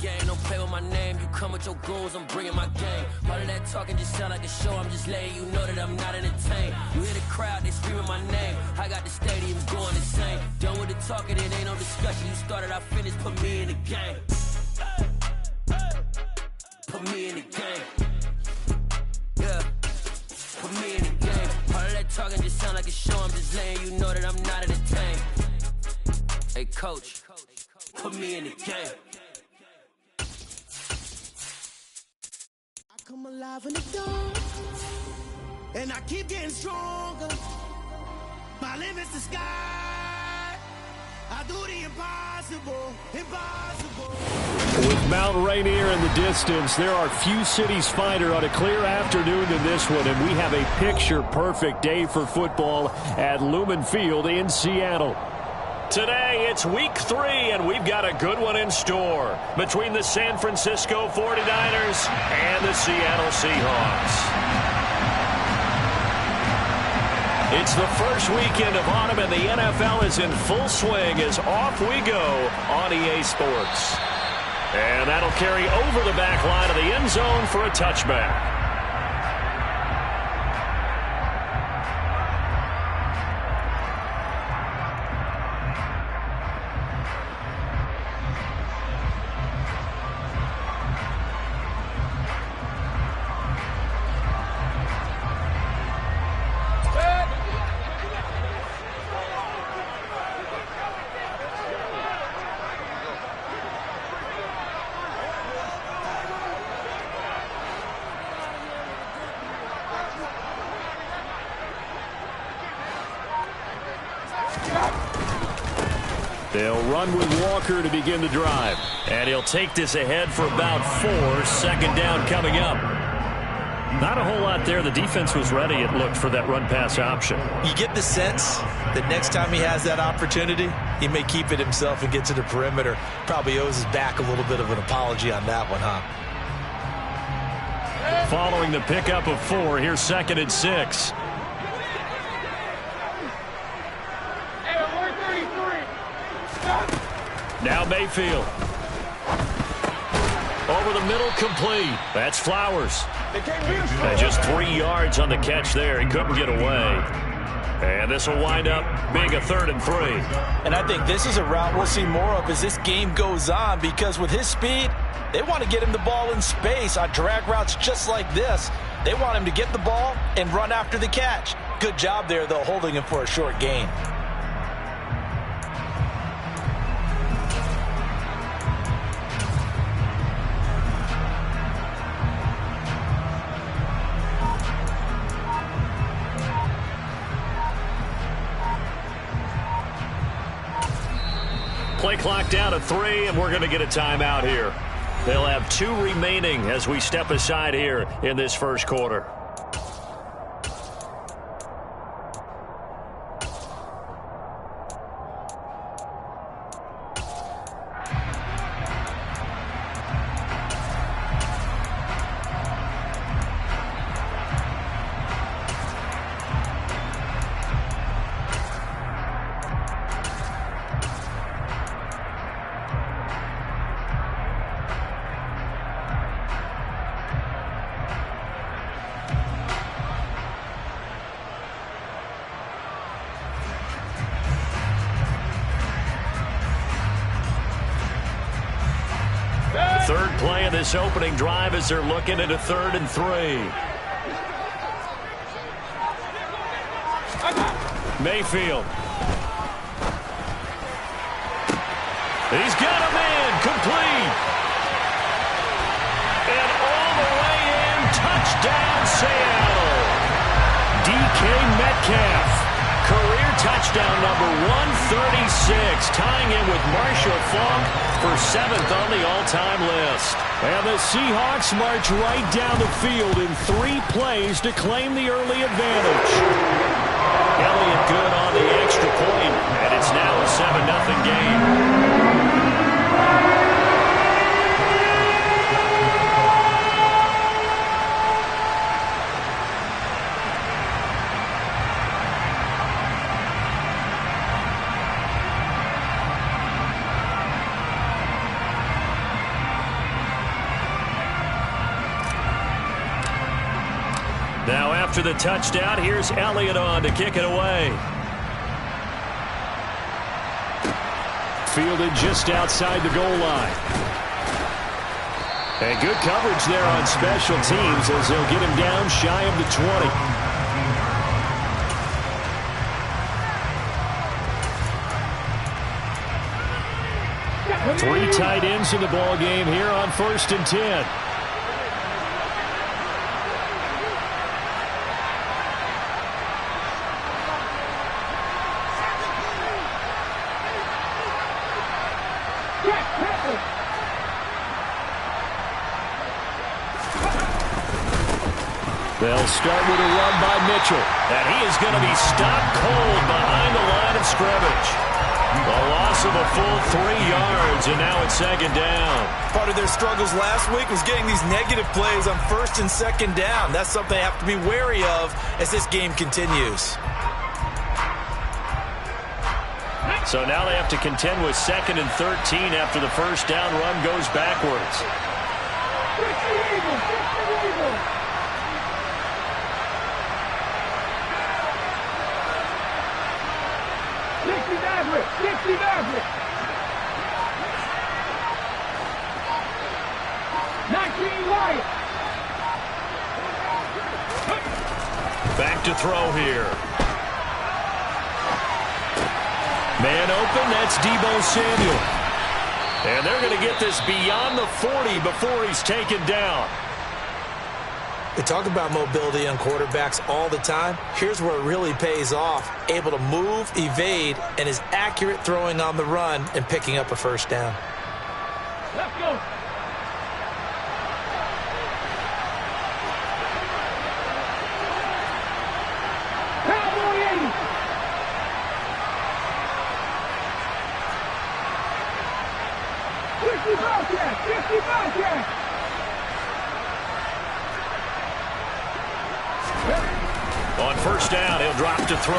game. Don't play with my name. You come with your goons, I'm bringing my game. All of that talking just sound like a show. I'm just letting you know that I'm not entertained. You hear the crowd, they screaming my name. I got the stadium going insane. Done with the talking, it ain't no discussion. You started, I finished, put me in the game. Put me in the game. Yeah. Put me in the game. All of that talking just sound like a show. I'm just letting you know that I'm not entertained. Hey, coach, put me in the game. I come alive in the dark, and I keep getting stronger. My limit's the sky. I do the impossible, impossible. With Mount Rainier in the distance, there are few cities finer on a clear afternoon than this one, and we have a picture-perfect day for football at Lumen Field in Seattle. Today, it's week 3, and we've got a good one in store between the San Francisco 49ers and the Seattle Seahawks. It's the first weekend of autumn, and the NFL is in full swing as off we go on EA Sports. And that'll carry over the back line of the end zone for a touchback. They'll run with Walker to begin the drive. And he'll take this ahead for about 4. Second down coming up. Not a whole lot there. The defense was ready, it looked, for that run-pass option. You get the sense that next time he has that opportunity, he may keep it himself and get to the perimeter. Probably owes his back a little bit of an apology on that one, huh? Following the pickup of 4, here's 2nd and 6. Now Mayfield. Over the middle, complete. That's Flowers. And just 3 yards on the catch there. He couldn't get away. And this will wind up being a 3rd and 3. And I think this is a route we'll see more of as this game goes on, because with his speed, they want to get him the ball in space on drag routes just like this. They want him to get the ball and run after the catch. Good job there, though, holding him for a short gain. Play clock down to 3, and we're going to get a timeout here. They'll have 2 remaining as we step aside here in this first quarter. Third play of this opening drive as they're looking at a 3rd and 3. Mayfield. He's got him in. Complete. And all the way in. Touchdown, Seattle. DK Metcalf. Career touchdown number 136, tying in with Marshall Faulk for 7th on the all-time list. And the Seahawks march right down the field in 3 plays to claim the early advantage. Elliott good on the extra point, and it's now a 7-0 game. After the touchdown, here's Elliott on to kick it away. Fielded just outside the goal line. And good coverage there on special teams as they'll get him down shy of the 20. Three tight ends in the ball game here on 1st and 10. They'll start with a run by Mitchell. And he is going to be stopped cold behind the line of scrimmage. A loss of a full 3 yards, and now it's 2nd down. Part of their struggles last week was getting these negative plays on 1st and 2nd down. That's something they have to be wary of as this game continues. So now they have to contend with 2nd and 13 after the 1st down run goes backwards. Back to throw here. Man open, that's Deebo Samuel. And they're going to get this beyond the 40 before he's taken down. We talk about mobility on quarterbacks all the time. Here's where it really pays off. Able to move, evade, and is accurate throwing on the run and picking up a 1st down. Let's go. On 1st down, he'll drop to throw.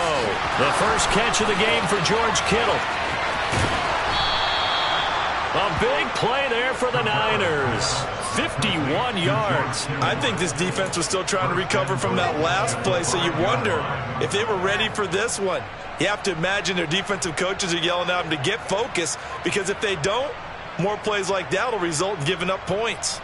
The first catch of the game for George Kittle. A big play there for the Niners. 51 yards. I think this defense was still trying to recover from that last play, so you wonder if they were ready for this one. You have to imagine their defensive coaches are yelling at them to get focused, because if they don't, more plays like that will result in giving up points.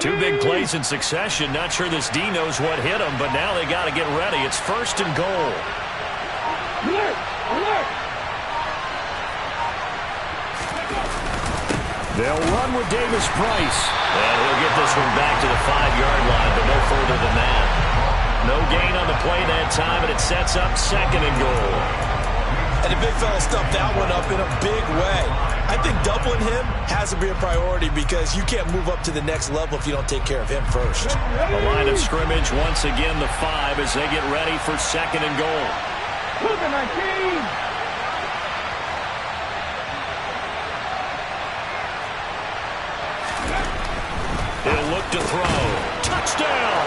Two big plays in succession. Not sure this D knows what hit him, but now they got to get ready. It's 1st and goal. They'll run with Davis Price. And he'll get this one back to the 5-yard line, but no further than that. No gain on the play that time, and it sets up 2nd and goal. And the big fella stuffed that one up in a big way. I think doubling him has to be a priority, because you can't move up to the next level if you don't take care of him first. The line of scrimmage, once again, the 5 as they get ready for 2nd and goal. He'll look to throw. Touchdown!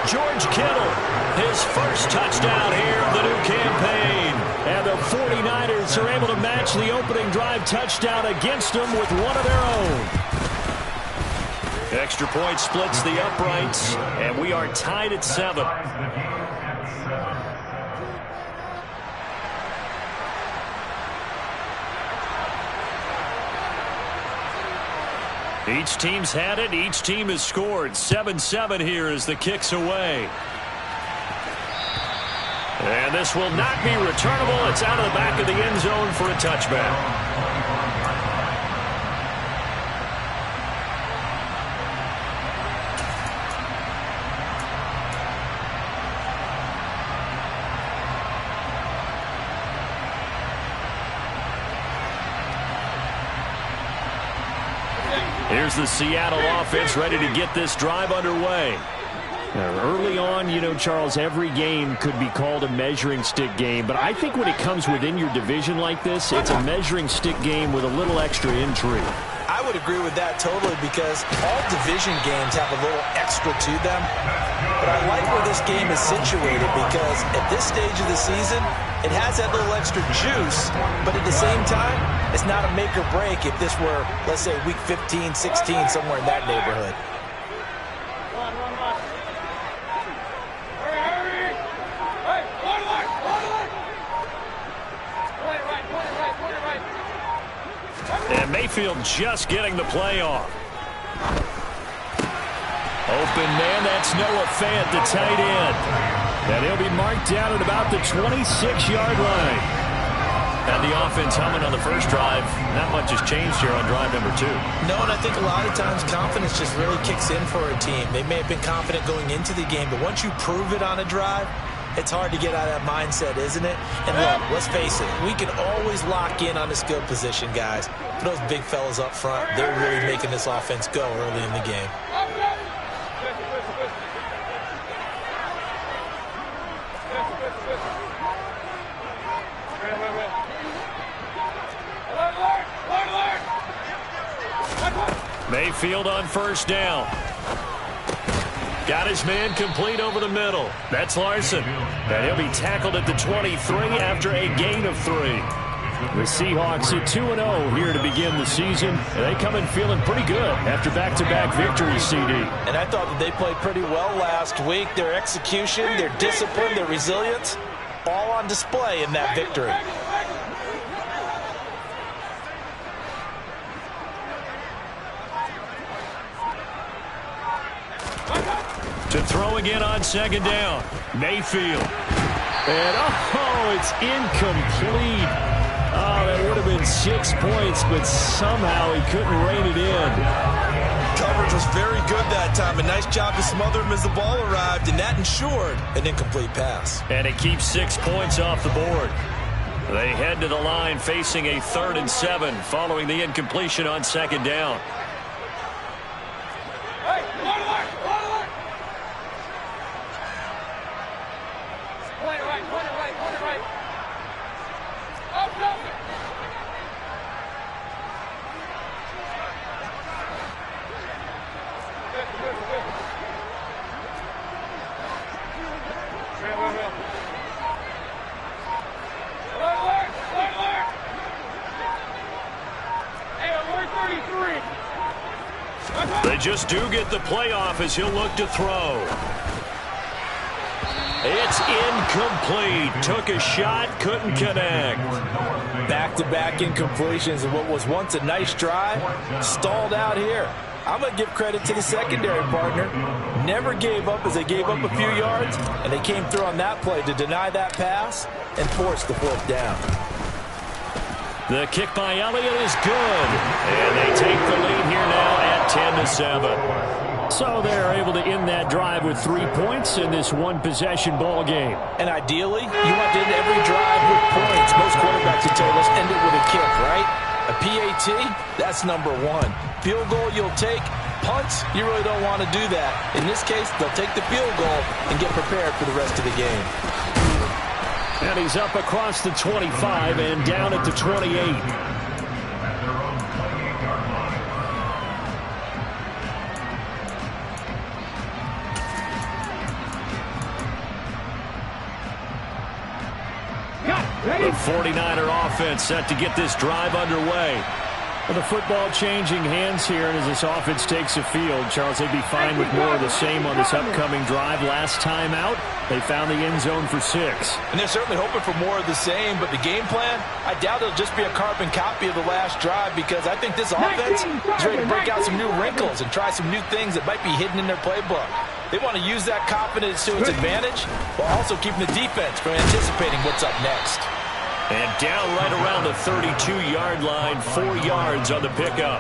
George Kittle, his first touchdown here of the new campaign. And the 49ers are able to match the opening drive touchdown against them with one of their own. Extra point splits the uprights, and we are tied at 7. Each team's had it. Each team has scored. 7-7 here as the kick's away. And this will not be returnable. It's out of the back of the end zone for a touchback. Here's the Seattle offense ready to get this drive underway. Early on, you know, Charles, every game could be called a measuring stick game. But I think when it comes within your division like this, it's a measuring stick game with a little extra intrigue. I would agree with that totally because all division games have a little extra to them. But I like where this game is situated because at this stage of the season, it has that little extra juice, but at the same time, it's not a make or break if this were, let's say, week 15, 16, somewhere in that neighborhood. And Mayfield just getting the play off. Open man, that's Noah Fant, the tight end. And he'll be marked down at about the 26-yard line. And the offense humming on the first drive. Not much has changed here on drive number 2. No, and I think a lot of times confidence just really kicks in for a team. They may have been confident going into the game, but once you prove it on a drive, it's hard to get out of that mindset, isn't it? And look, let's face it, we can always lock in on the skill position, guys. But those big fellas up front, they're really making this offense go early in the game. Mayfield on first down. Got his man complete over the middle. That's Larson. And he'll be tackled at the 23 after a gain of 3. The Seahawks at 2-0 here to begin the season. And they come in feeling pretty good after back-to-back victories, CD. And I thought that they played pretty well last week. Their execution, their discipline, their resilience, all on display in that victory. To throw again on second down. Mayfield. And, it's incomplete. Oh, that would have been 6 points, but somehow he couldn't rein it in. Coverage was very good that time. A nice job to smother him as the ball arrived, and that ensured an incomplete pass. And it keeps 6 points off the board. They head to the line facing a 3rd and 7 following the incompletion on second down. They just do get the playoff as he'll look to throw. It's incomplete. Took a shot, couldn't connect. Back-to-back incompletions of what was once a nice drive, stalled out here. I'm going to give credit to the secondary partner. Never gave up as they gave up a few yards, and they came through on that play to deny that pass and force the 4th down. The kick by Elliott is good. And they take the lead here now at 10-7. So they're able to end that drive with 3 points in this one-possession ball game. And ideally, you want to end every drive with points. Most quarterbacks would tell us end it with a kick, right? A PAT, that's number 1. Field goal you'll take. Punts, you really don't want to do that. In this case, they'll take the field goal and get prepared for the rest of the game. And he's up across the 25 and down at the 28. The 49er offense set to get this drive underway. Well, the football changing hands here, and as this offense takes the field, Charles, they'd be fine with more of the same on this upcoming drive. Last time out, they found the end zone for 6. And they're certainly hoping for more of the same, but the game plan, I doubt it'll just be a carbon copy of the last drive because I think this offense is ready to break out some new wrinkles and try some new things that might be hidden in their playbook. They want to use that confidence to its advantage while also keeping the defense from anticipating what's up next. And down right around the 32-yard line, 4 yards on the pickup.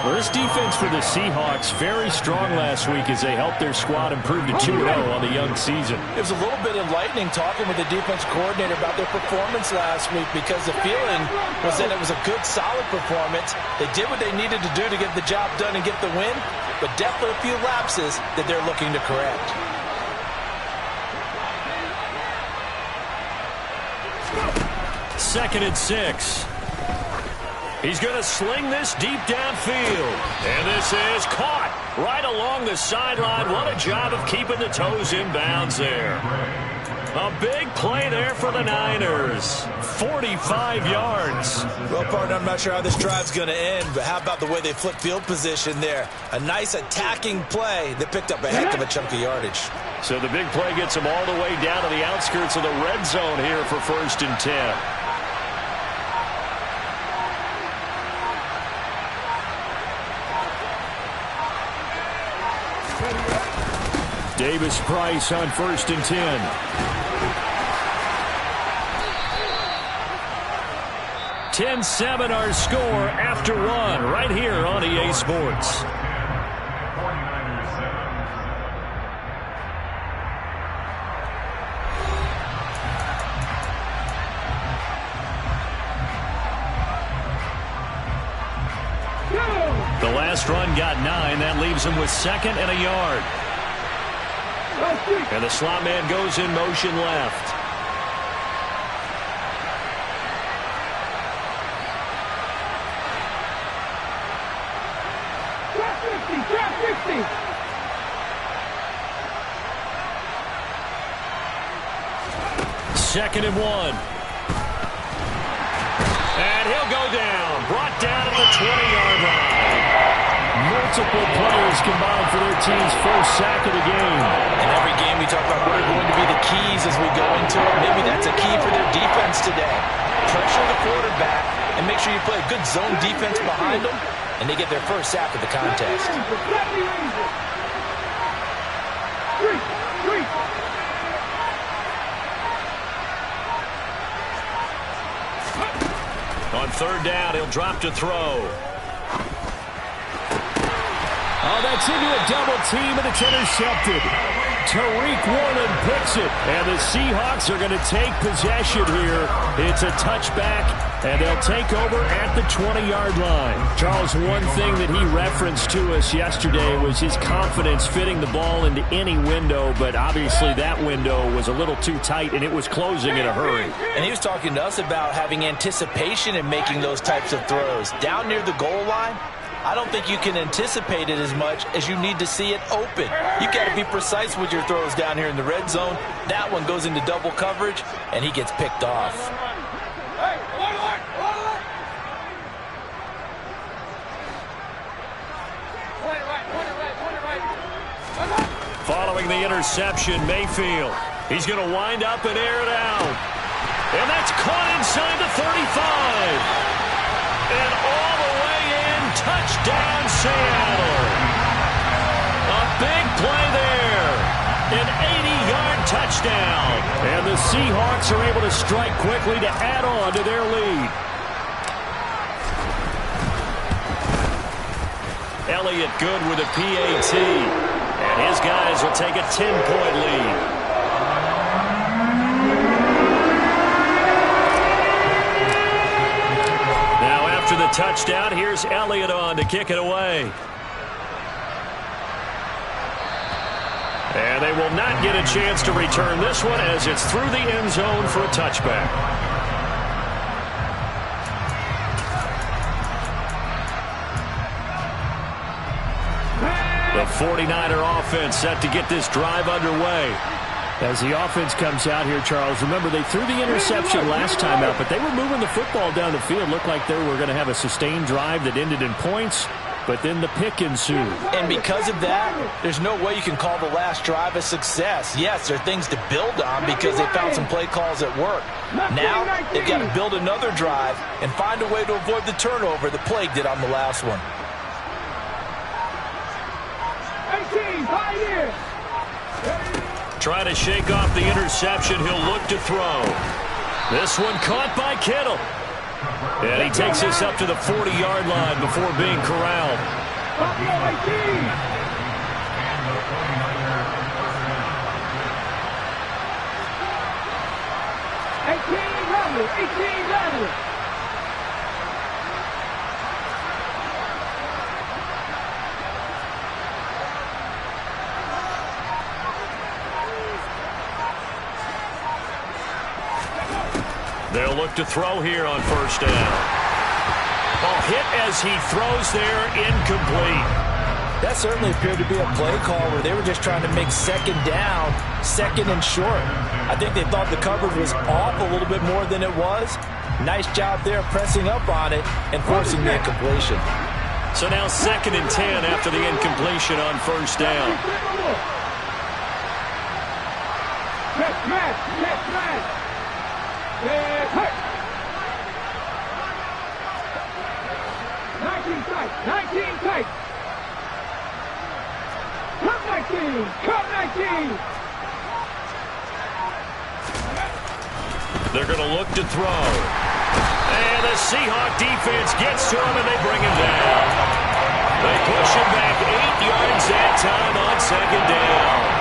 Well, this defense for the Seahawks very strong last week as they helped their squad improve to 2-0 on the young season. It was a little bit enlightening talking with the defense coordinator about their performance last week because the feeling was that it was a good, solid performance. They did what they needed to do to get the job done and get the win, but definitely a few lapses that they're looking to correct. Second and 6. He's going to sling this deep downfield. And this is caught right along the sideline. What a job of keeping the toes in bounds there. A big play there for the Niners. 45 yards. Well, partner, I'm not sure how this drive's going to end, but how about the way they flip field position there? A nice attacking play that picked up a heck of a chunk of yardage. So the big play gets them all the way down to the outskirts of the red zone here for 1st and 10. Davis Price on 1st and 10. (10-7) our score after one right here on EA Sports. The last run got 9. That leaves him with 2nd and a yard. And the slot man goes in motion left. Second and 1. And he'll go down. Brought down at the 20-yard line. Multiple players combined for their team's first sack of the game. In every game we talk about what are going to be the keys as we go into it. Maybe that's a key for their defense today. Pressure the quarterback and make sure you play a good zone defense behind them, and they get their first sack of the contest. On 3rd down, he'll drop to throw. Oh, that's into a double team, and it's intercepted. Tariq Woolen picks it, and the Seahawks are going to take possession here. It's a touchback, and they'll take over at the 20-yard line. Charles, one thing that he referenced to us yesterday was his confidence fitting the ball into any window, but obviously that window was a little too tight, and it was closing in a hurry. And he was talking to us about having anticipation in making those types of throws. Down near the goal line, I don't think you can anticipate it as much as you need to see it open. You've got to be precise with your throws down here in the red zone. That one goes into double coverage, and he gets picked off. Following the interception, Mayfield. He's going to wind up and air it out. And that's caught inside the 35. And all the way in, touchdown Seattle. A big play there. An 80-yard touchdown. And the Seahawks are able to strike quickly to add on to their lead. Elliott good with a PAT. And his guys will take a 10-point lead. Now after the touchdown, here's Elliott on to kick it away. And they will not get a chance to return this one as it's through the end zone for a touchback. The 49er offense set to get this drive underway. As the offense comes out here, Charles, remember they threw the interception last time out, but they were moving the football down the field. Looked like they were going to have a sustained drive that ended in points, but then the pick ensued. And because of that, there's no way you can call the last drive a success. Yes, there are things to build on because they found some play calls that work. Now, they've got to build another drive and find a way to avoid the turnover that Plague did on the last one. Try to shake off the interception. He'll look to throw. This one caught by Kittle. And he takes this up to the 40-yard line before being corralled. 18-11. They'll look to throw here on first down. Oh, hit as he throws there, incomplete. That certainly appeared to be a play call where they were just trying to make second down, second and short. I think they thought the coverage was off a little bit more than it was. Nice job there pressing up on it and forcing the incompletion. So now 2nd and 10 after the incompletion on first down. They're going to look to throw. And the Seahawk defense gets to him, and they bring him down. They push him back 8 yards that time on 2nd down.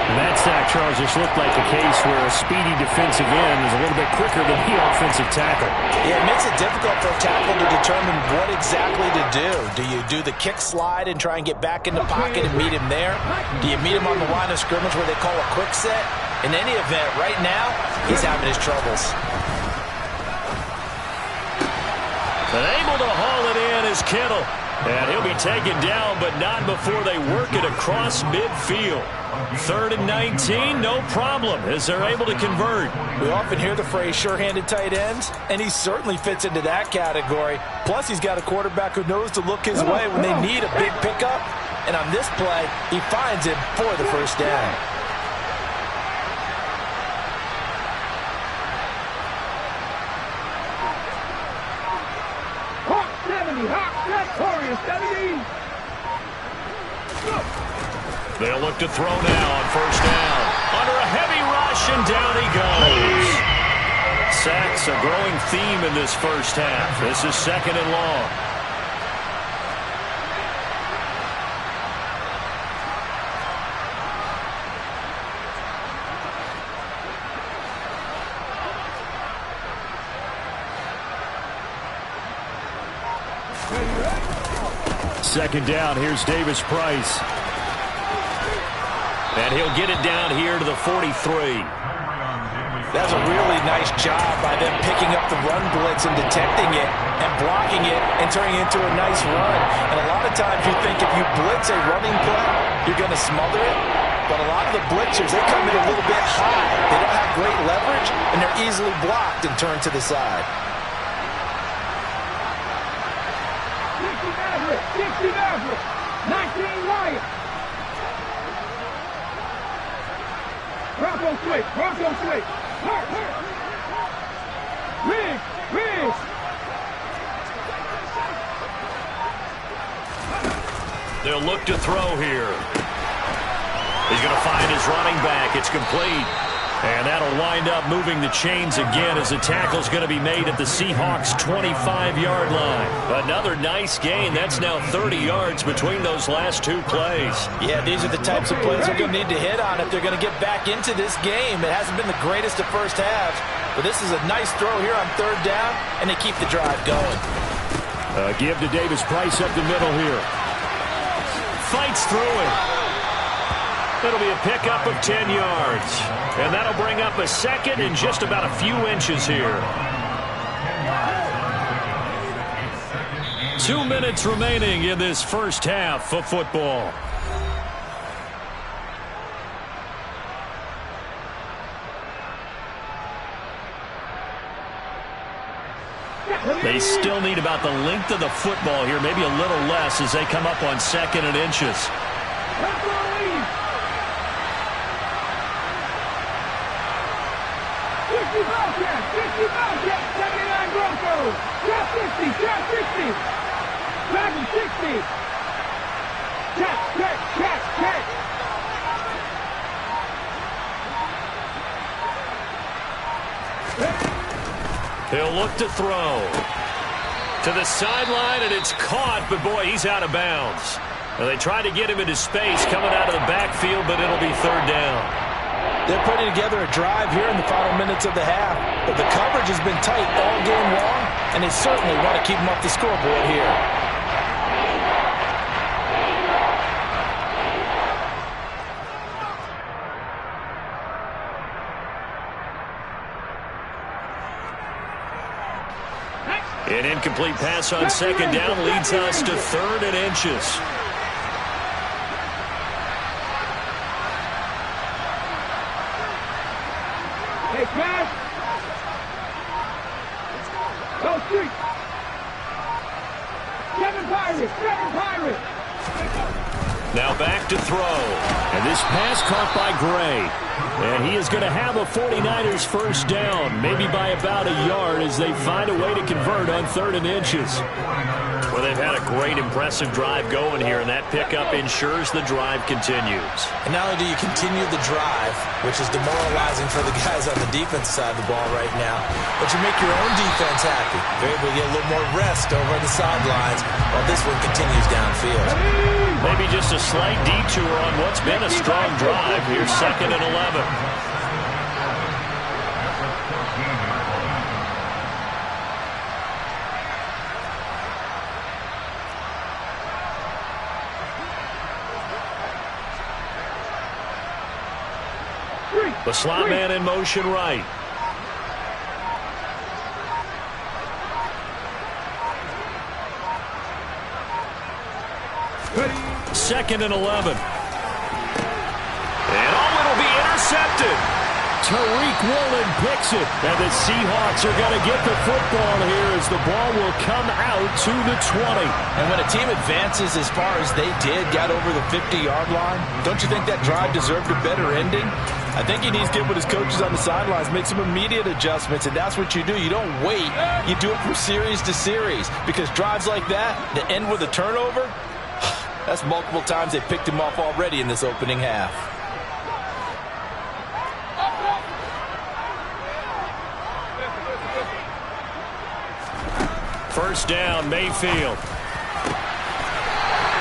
And that sack, Charles, just looked like a case where a speedy defensive end is a little bit quicker than the offensive tackle. Yeah, it makes it difficult for a tackle to determine what exactly to do. Do you do the kick slide and try and get back in the pocket and meet him there? Do you meet him on the line of scrimmage where they call a quick set? In any event, right now, he's having his troubles. And able to haul it in is Kittle. And he'll be taken down, but not before they work it across midfield. 3rd and 19, no problem, as they're able to convert. We often hear the phrase sure-handed tight ends, and he certainly fits into that category. Plus, he's got a quarterback who knows to look his way when they need a big pickup. And on this play, he finds him for the first down. They'll look to throw now on first down. Under a heavy rush, and down he goes. Sacks a growing theme in this first half. This is 2nd and long. Second down, here's Davis Price. And he'll get it down here to the 43. That's a really nice job by them picking up the run blitz and detecting it and blocking it and turning it into a nice run. And a lot of times you think if you blitz a running play, you're going to smother it. But a lot of the blitzers, they come in a little bit high. They don't have great leverage, and they're easily blocked and turned to the side. 19 Lions. Bronco switch. Riggs. They'll look to throw here. He's going to find his running back. It's complete. And that'll wind up moving the chains again as the tackle's going to be made at the Seahawks' 25-yard line. Another nice gain. That's now 30 yards between those last 2 plays. Yeah, these are the types of plays they're going to need to hit on if they're going to get back into this game. It hasn't been the greatest of first halves, but this is a nice throw here on 3rd down, and they keep the drive going. Give to Davis Price up the middle here. Fights through it. It'll be a pickup of 10 yards. And that'll bring up a 2nd and just about a few inches here. 2 minutes remaining in this first half of football. They still need about the length of the football here, maybe a little less as they come up on 2nd and inches. 79 Broncos. Drop 60. Driving 60. Check. He'll look to throw. To the sideline, and it's caught, but boy, he's out of bounds. Well, they tried to get him into space coming out of the backfield, but it'll be 3rd down. They're putting together a drive here in the final minutes of the half. But the coverage has been tight all game long, and they certainly want to keep them off the scoreboard here. An incomplete pass on second down leads us to 3rd and inches. Hey, pass. Go street. Seven Pirates. Now back to throw. And this pass caught by Gray. And he is going to have a 49ers first down, maybe by about a yard as they find a way to convert on 3rd and inches. Well, they've had a great, impressive drive going here, and that pickup ensures the drive continues. And not only do you continue the drive, which is demoralizing for the guys on the defense side of the ball right now, but you make your own defense happy. They're able to get a little more rest over on the sidelines while this one continues downfield. Maybe just a slight detour on what's been a strong drive. Here's 2nd and 11. The slot man in motion right. Second and 11. And it'll be intercepted. Tariq Woolen picks it. And the Seahawks are going to get the football here as the ball will come out to the 20. And when a team advances as far as they did, got over the 50-yard line, don't you think that drive deserved a better ending? I think he needs to get with his coaches on the sidelines, make some immediate adjustments, and that's what you do. You don't wait. You do it from series to series, because drives like that that end with a turnover, that's multiple times they picked him off already in this opening half. First down, Mayfield.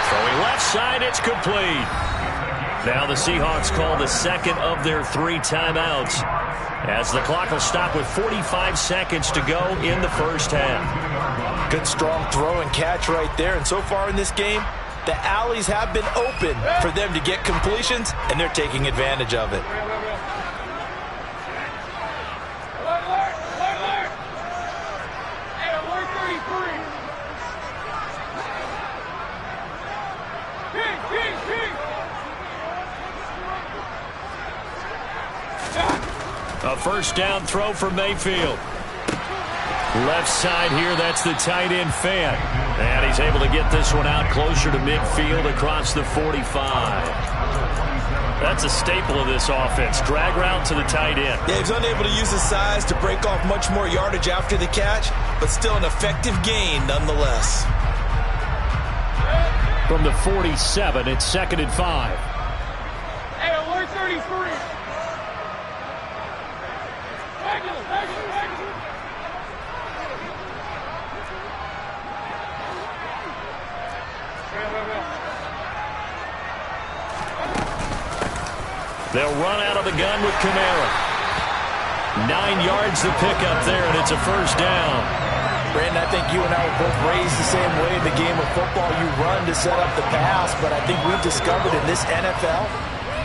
Throwing left side, it's complete. Now the Seahawks call the second of their 3 timeouts as the clock will stop with 45 seconds to go in the first half. Good strong throw and catch right there, and so far in this game, the alleys have been open for them to get completions, and they're taking advantage of it. A first down throw for Mayfield. Left side here, that's the tight end Fant. And he's able to get this one out closer to midfield across the 45. That's a staple of this offense. Drag route to the tight end. Yeah, he's unable to use his size to break off much more yardage after the catch, but still an effective gain nonetheless. From the 47, it's 2nd and 5. Hey, alert 33. They'll run out of the gun with Kamara. 9 yards to pick up there, and it's a first down. Brandon, I think you and I were both raised the same way in the game of football. You run to set up the pass, but I think we've discovered in this NFL,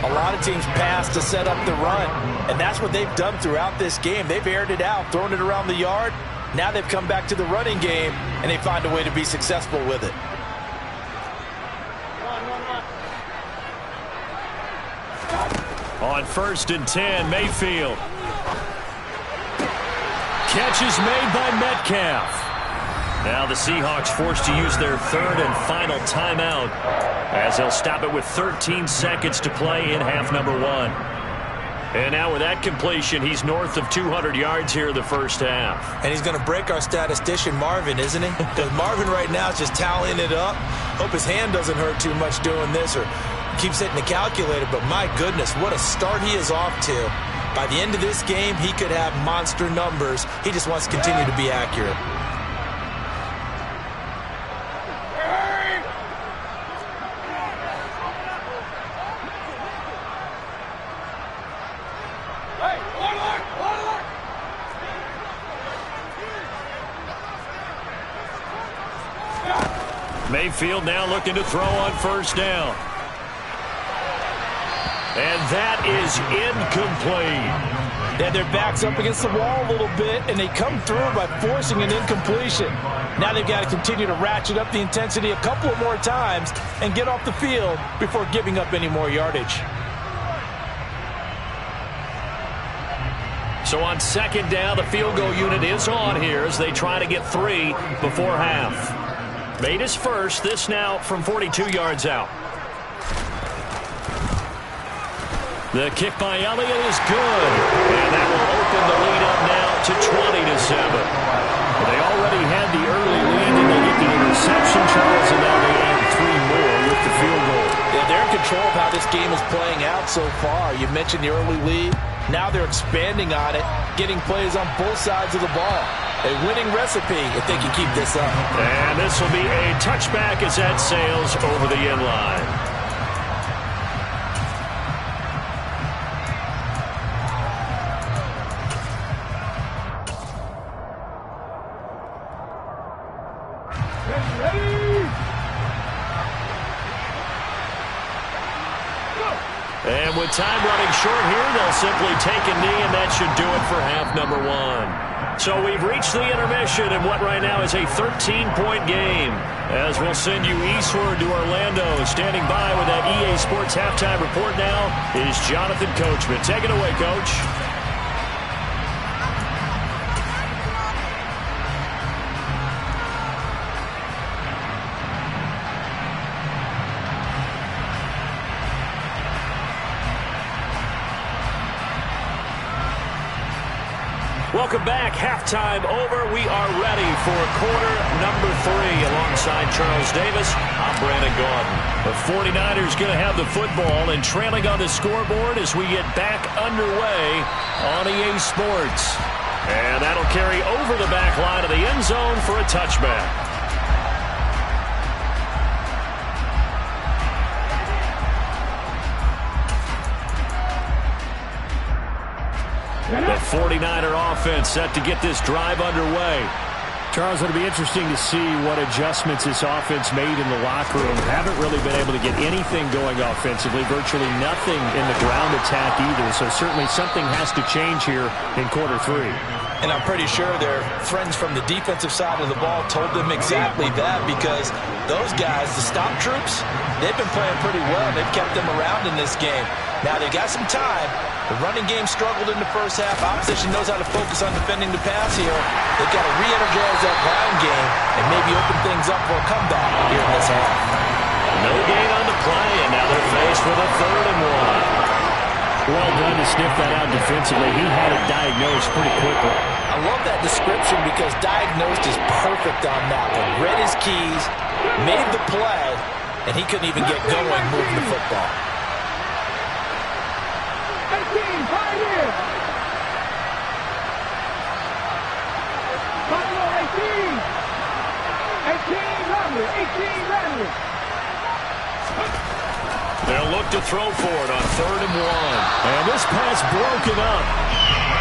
a lot of teams pass to set up the run, and that's what they've done throughout this game. They've aired it out, thrown it around the yard. Now they've come back to the running game, and they find a way to be successful with it. On 1st and 10, Mayfield. Catch is made by Metcalf. Now the Seahawks forced to use their 3rd and final timeout as they'll stop it with 13 seconds to play in half number 1. And now with that completion, he's north of 200 yards here in the first half. And he's going to break our statistician, Marvin, isn't he? Because Marvin right now is just tallying it up. Hope his hand doesn't hurt too much doing this or keeps hitting the calculator. But my goodness, what a start he is off to. By the end of this game, he could have monster numbers. He just wants to continue to be accurate. Mayfield now looking to throw on first down. And that is incomplete. They had their backs up against the wall a little bit, and they come through by forcing an incompletion. Now they've got to continue to ratchet up the intensity a couple of more times and get off the field before giving up any more yardage. So on second down, the field goal unit is on here as they try to get 3 before half. Made his first, this now from 42 yards out. The kick by Elliott is good, and that will open the lead up now to 20-7. They already had the early lead, and they get the interception, Charles, and now they add 3 more with the field goal. Yeah, they're in control of how this game is playing out so far. You mentioned the early lead. Now they're expanding on it, getting plays on both sides of the ball. A winning recipe if they can keep this up. And this will be a touchback as that sails over the end line. And with time running short here, they'll simply take a knee, and that should do it for half number 1. So we've reached the intermission in what right now is a 13-point game. As we'll send you eastward to Orlando. Standing by with that EA Sports halftime report now is Jonathan Coachman. Take it away, Coach. Welcome back. Halftime over. We are ready for quarter number 3. Alongside Charles Davis, I'm Brandon Gaudin. The 49ers going to have the football and trailing on the scoreboard as we get back underway on EA Sports. And that'll carry over the back line of the end zone for a touchback. The 49er offense set to get this drive underway. Charles, it'll be interesting to see what adjustments this offense made in the locker room. Haven't really been able to get anything going offensively, virtually nothing in the ground attack either. So certainly something has to change here in quarter 3. And I'm pretty sure their friends from the defensive side of the ball told them exactly that, because those guys, the stop troops, they've been playing pretty well. They've kept them around in this game. Now they've got some time. The running game struggled in the first half. Opposition knows how to focus on defending the pass here. They've got to re-energize that ground game and maybe open things up for a comeback here in this half. No gain on the play, and now they're faced with a 3rd and 1. Well done to sniff that out defensively. He had it diagnosed pretty quickly. I love that description because diagnosed is perfect on that one. Read his keys, made the play, and he couldn't even get going moving the football. 18, right here. Buffalo 18. 18, Lavely. 18, Lavely. They'll look to throw for it on 3rd and 1. And this pass broken up.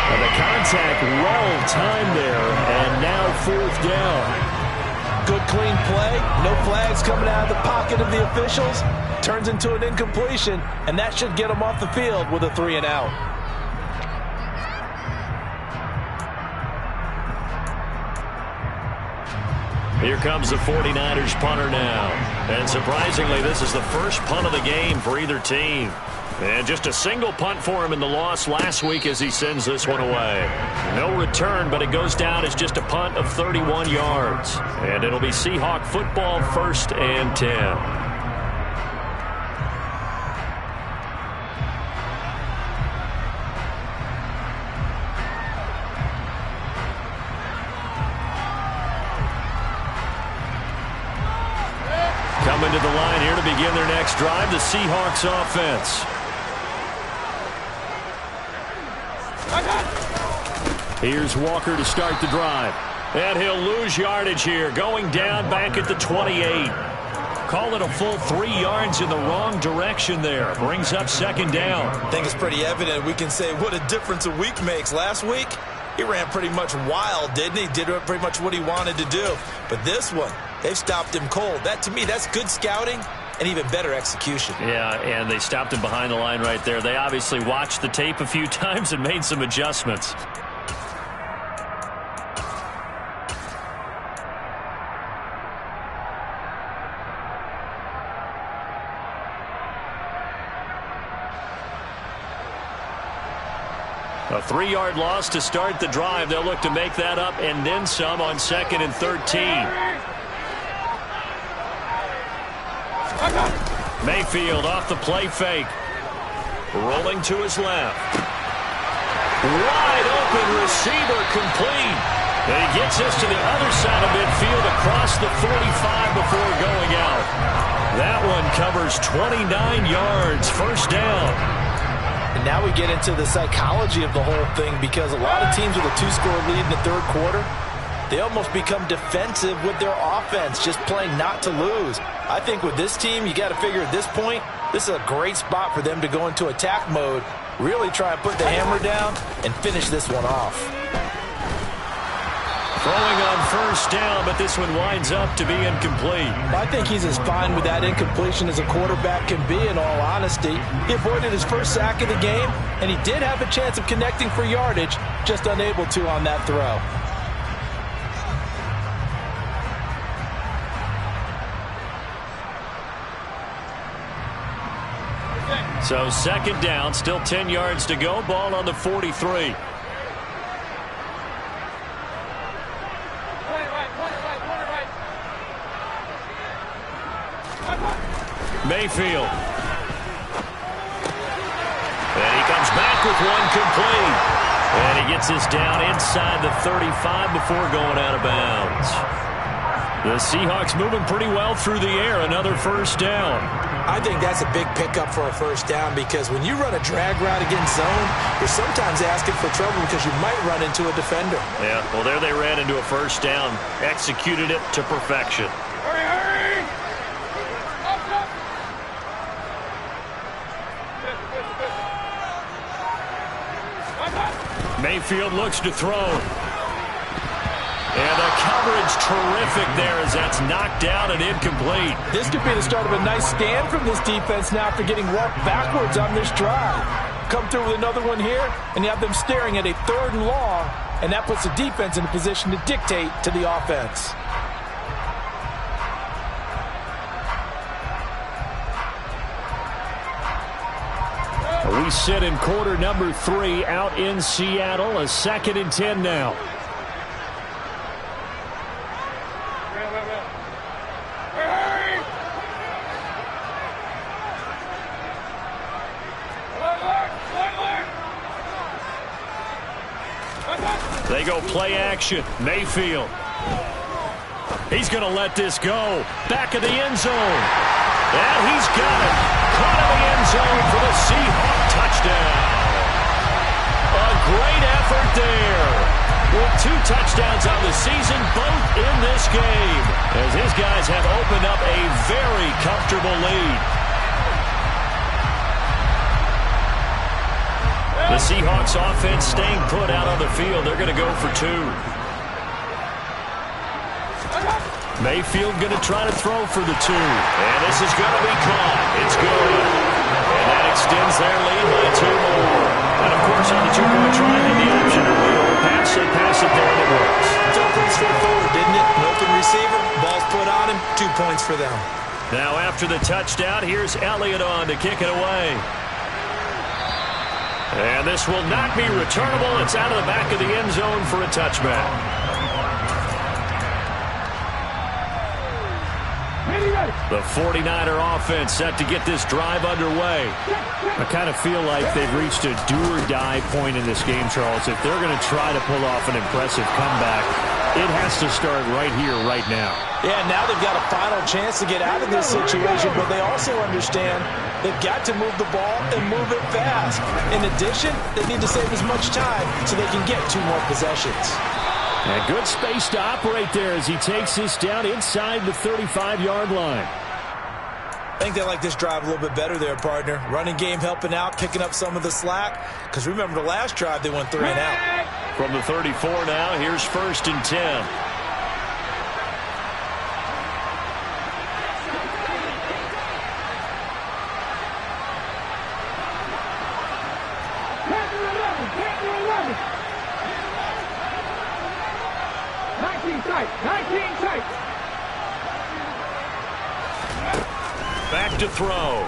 And the contact well timed there. And now 4th down. Good clean play. No flags coming out of the pocket of the officials. Turns into an incompletion, and that should get them off the field with a 3 and out. Here comes the 49ers punter now. And surprisingly, this is the first punt of the game for either team. And just a single punt for him in the loss last week as he sends this one away. No return, but it goes down as just a punt of 31 yards. And it'll be Seahawk football, 1st and 10. Coming to the line here to begin their next drive, the Seahawks offense. Here's Walker to start the drive. And he'll lose yardage here, going down back at the 28. Call it a full 3 yards in the wrong direction there. Brings up 2nd down. I think it's pretty evident. We can say what a difference a week makes. Last week, he ran pretty much wild, didn't he? Did pretty much what he wanted to do. But this one, they've stopped him cold. That, to me, that's good scouting and even better execution. Yeah, and they stopped him behind the line right there. They obviously watched the tape a few times and made some adjustments. A 3-yard loss to start the drive. They'll look to make that up and then some on 2nd and 13. Mayfield off the play fake. Rolling to his left. Wide open receiver complete. And he gets us to the other side of midfield across the 45 before going out. That one covers 29 yards. First down. And now we get into the psychology of the whole thing, because a lot of teams with a 2-score lead in the third quarter, they almost become defensive with their offense, just playing not to lose. I think with this team, you got to figure at this point, this is a great spot for them to go into attack mode, really try and put the hammer down and finish this one off. Throwing on first down, but this one winds up to be incomplete. I think he's as fine with that incompletion as a quarterback can be, in all honesty. He avoided his first sack of the game, and he did have a chance of connecting for yardage, just unable to on that throw. So 2nd down, still 10 yards to go, ball on the 43. Mayfield. And he comes back with one complete. And he gets this down inside the 35 before going out of bounds. The Seahawks moving pretty well through the air. Another first down. I think that's a big pickup for a first down, because when you run a drag route against zone, you're sometimes asking for trouble because you might run into a defender. Yeah, well, there they ran into a first down. Executed it to perfection. Mayfield looks to throw. And the coverage terrific there as that's knocked down and incomplete. This could be the start of a nice stand from this defense now after getting walked backwards on this drive. Come through with another one here, and you have them staring at a 3rd and long, and that puts the defense in a position to dictate to the offense. We sit in quarter number 3 out in Seattle. A 2nd and 10 now. They go play action. Mayfield. He's going to let this go. Back of the end zone. And he's got it. Caught in the end zone for the Seahawks touchdown. A great effort there. With 2 touchdowns on the season, both in this game, as his guys have opened up a very comfortable lead. The Seahawks offense staying put out on the field. They're going to go for 2. Mayfield going to try to throw for the 2. And this is going to be caught. It's good. And that extends their lead by 2 more. And, of course, on the 2-point try, and the option to pass, they pass it there and it works. It's all pretty straightforward, didn't it? An open receiver, ball's put on him, 2 points for them. Now, after the touchdown, here's Elliott on to kick it away. And this will not be returnable. It's out of the back of the end zone for a touchback. The 49er offense set to get this drive underway. I kind of feel like they've reached a do-or-die point in this game, Charles. If they're going to try to pull off an impressive comeback, it has to start right here, right now. Yeah, now they've got a final chance to get out of this situation, but they also understand they've got to move the ball and move it fast. In addition, they need to save as much time so they can get 2 more possessions. And good space to operate there as he takes this down inside the 35-yard line. I think they like this drive a little bit better there, partner. Running game helping out, picking up some of the slack. Because remember the last drive, they went 3 and out. From the 34 now, here's 1st and 10. 19 tight. 19 tight. Back to throw.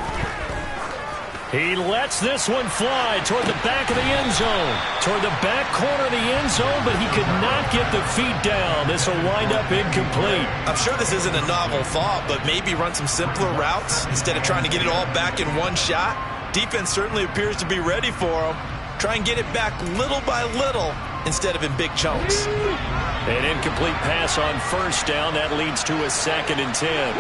He lets this one fly toward the back of the end zone. Toward the back corner of the end zone, but he could not get the feet down. This will wind up incomplete. I'm sure this isn't a novel thought, but maybe run some simpler routes instead of trying to get it all back in one shot. Defense certainly appears to be ready for him. Try and get it back little by little instead of in big chunks. An incomplete pass on first down. That leads to a 2nd and 10.